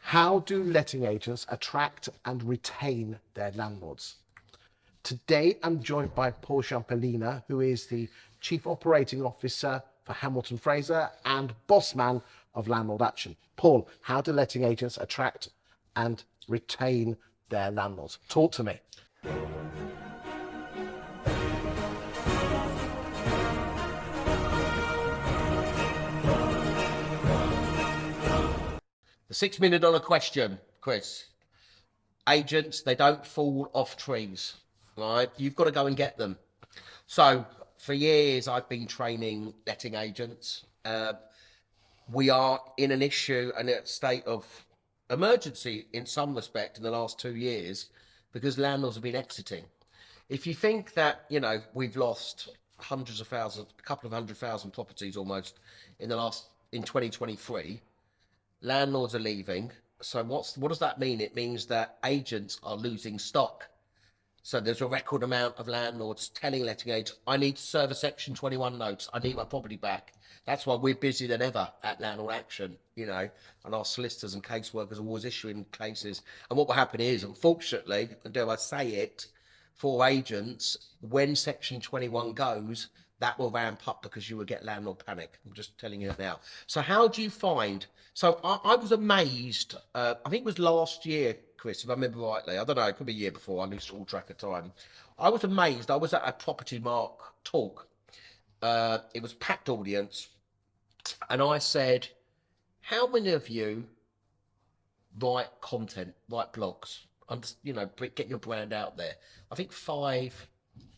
How do letting agents attract and retain their landlords? Today, I'm joined by Paul Shamplina, who is the Chief Operating Officer for Hamilton Fraser and boss man of Landlord Action. Paul, how do letting agents attract and retain their landlords? Talk to me. The $6 million question, Chris. Agents, they don't fall off trees, right? You've got to go and get them. So for years, I've been training letting agents. We are in an issue and a state of emergency in some respect in the last 2 years because landlords have been exiting. If you think that, we've lost hundreds of thousands, a couple of 100,000 properties almost in 2023, landlords are leaving. So what does that mean? It means that agents are losing stock. So there's a record amount of landlords telling letting agents, I need to serve a Section 21 notice. I need my property back. That's why we're busier than ever at Landlord Action, and our solicitors and caseworkers are always issuing cases. And what will happen is, unfortunately, and dare I say it, for agents, when Section 21 goes, that will ramp up because you will get landlord panic. I'm just telling you now. So how do you find... So I was amazed, I think it was last year, Chris, if I remember rightly. I don't know, it could be a year before, I lose all track of time. I was amazed. I was at a Property Mark talk. It was a packed audience. And I said, how many of you write content, write blogs? Get your brand out there. I think 5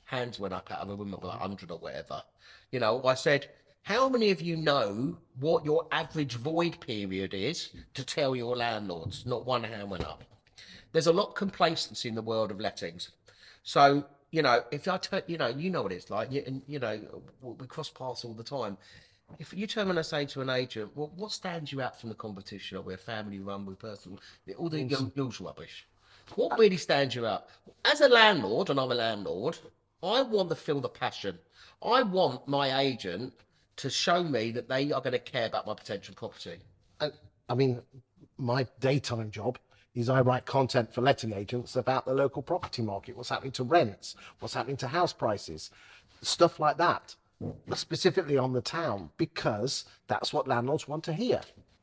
hands went up out of a room of 100 or whatever. I said, how many of you know what your average void period is to tell your landlords? Not one hand went up. There's a lot of complacency in the world of lettings. So, if I turn, you know what it's like, we cross paths all the time. If you turn and say to an agent, well, what stands you out from the competition? Or we're family run, we're personal, all the usual rubbish. What really stands you out? As a landlord, and I'm a landlord, I want to feel the passion. I want my agent to show me that they are going to care about my potential property. I mean, my daytime job is I write content for letting agents about the local property market, what's happening to rents, what's happening to house prices, stuff like that, specifically on the town, because that's what landlords want to hear.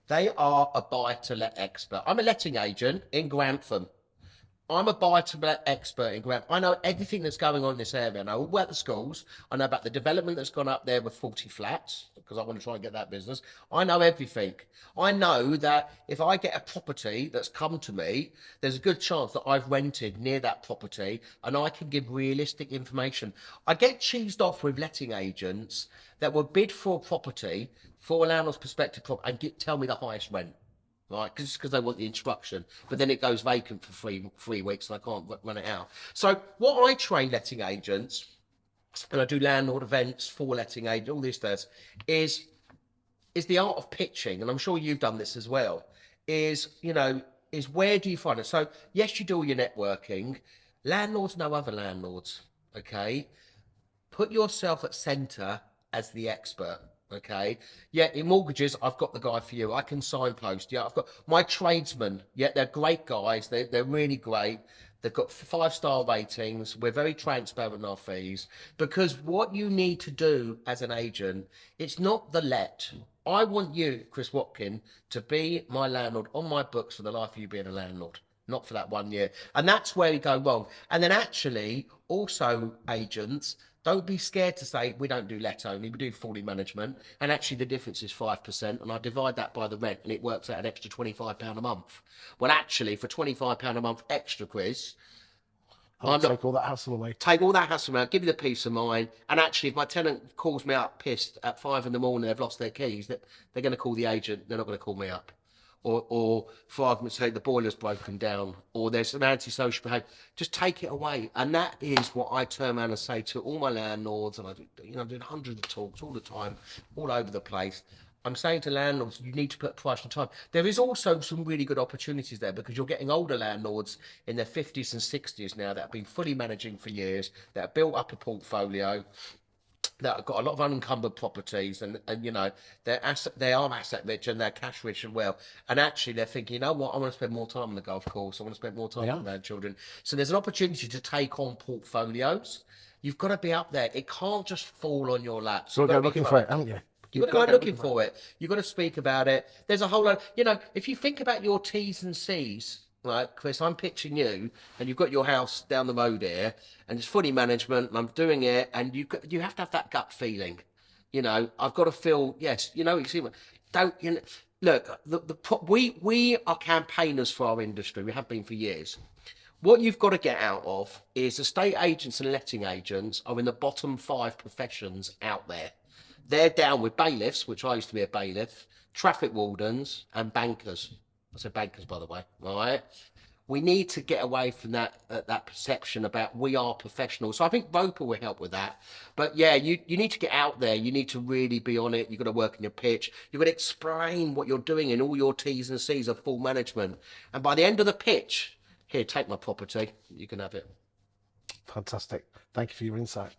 They are a buy-to-let expert. I'm a letting agent in Grantham. I'm a buy-to-let expert in Grantham. I know everything that's going on in this area. I know all about the schools. I know about the development that's gone up there with 40 flats, because I want to try and get that business. I know everything. I know that if I get a property that's come to me, there's a good chance that I've rented near that property and I can give realistic information. I get cheesed off with letting agents that will bid for a property for a landlord's prospective property and tell me the highest rent. Right, because they want the instruction, but then it goes vacant for three weeks and I can't run it out. So what I train letting agents, and I do landlord events for letting agents, all this does, is the art of pitching, and I'm sure you've done this as well, is where do you find it? So yes, you do all your networking. Landlords know other landlords, okay? Put yourself at centre as the expert. Okay, yeah, in mortgages, I've got the guy for you. I can signpost. Yeah, I've got my tradesmen. Yeah, they're great guys. They're really great. They've got 5-star ratings. We're very transparent in our fees, because what you need to do as an agent, it's not the let. I want you, Chris Watkin, to be my landlord on my books for the life of you being a landlord, not for that 1 year. And that's where we go wrong. And then actually, also agents, don't be scared to say, we don't do let only, we do fully management. And actually the difference is 5%, and I divide that by the rent and it works out an extra £25 a month. Well, actually for £25 a month extra, Chris, I'll take all that hassle away. Take all that hassle out, give you the peace of mind. And actually, if my tenant calls me up pissed at 5 in the morning, they've lost their keys, they're going to call the agent, they're not going to call me up. Or for argument's sake, the boiler's broken down, or there's some antisocial behaviour. Just take it away. And that is what I turn around and say to all my landlords, and I'm doing hundreds of talks all the time, all over the place. I'm saying to landlords, you need to put price on time. There is also some really good opportunities there, because you're getting older landlords in their 50s and 60s now that have been fully managing for years, that have built up a portfolio. that have got a lot of unencumbered properties, and you know they are asset rich and they're cash rich as well. And actually, they're thinking, you know what, I want to spend more time on the golf course. I want to spend more time They with are. my children. So there's an opportunity to take on portfolios. You've got to be up there. It can't just fall on your lap. So You've got to you've go looking got for to it, haven't you? You've got to go looking for it. You've got to speak about it. There's a whole lot. You know, if you think about your T's and C's, right, Chris, I'm pitching you, and you've got your house down the road here, and it's fully management, and I'm doing it, and you have to have that gut feeling. You know, I've got to feel, yes, you know, you see, don't, you know, look, we are campaigners for our industry. We have been for years. What you've got to get out of is estate agents and letting agents are in the bottom 5 professions out there. They're down with bailiffs, which I used to be a bailiff, traffic wardens, and bankers. I said bankers, by the way. All right. We need to get away from that perception about we are professionals. So I think VOPA will help with that. But yeah, you need to get out there. You need to really be on it. You've got to work in your pitch. You've got to explain what you're doing in all your T's and C's of full management. And by the end of the pitch, here, take my property. You can have it. Fantastic. Thank you for your insight.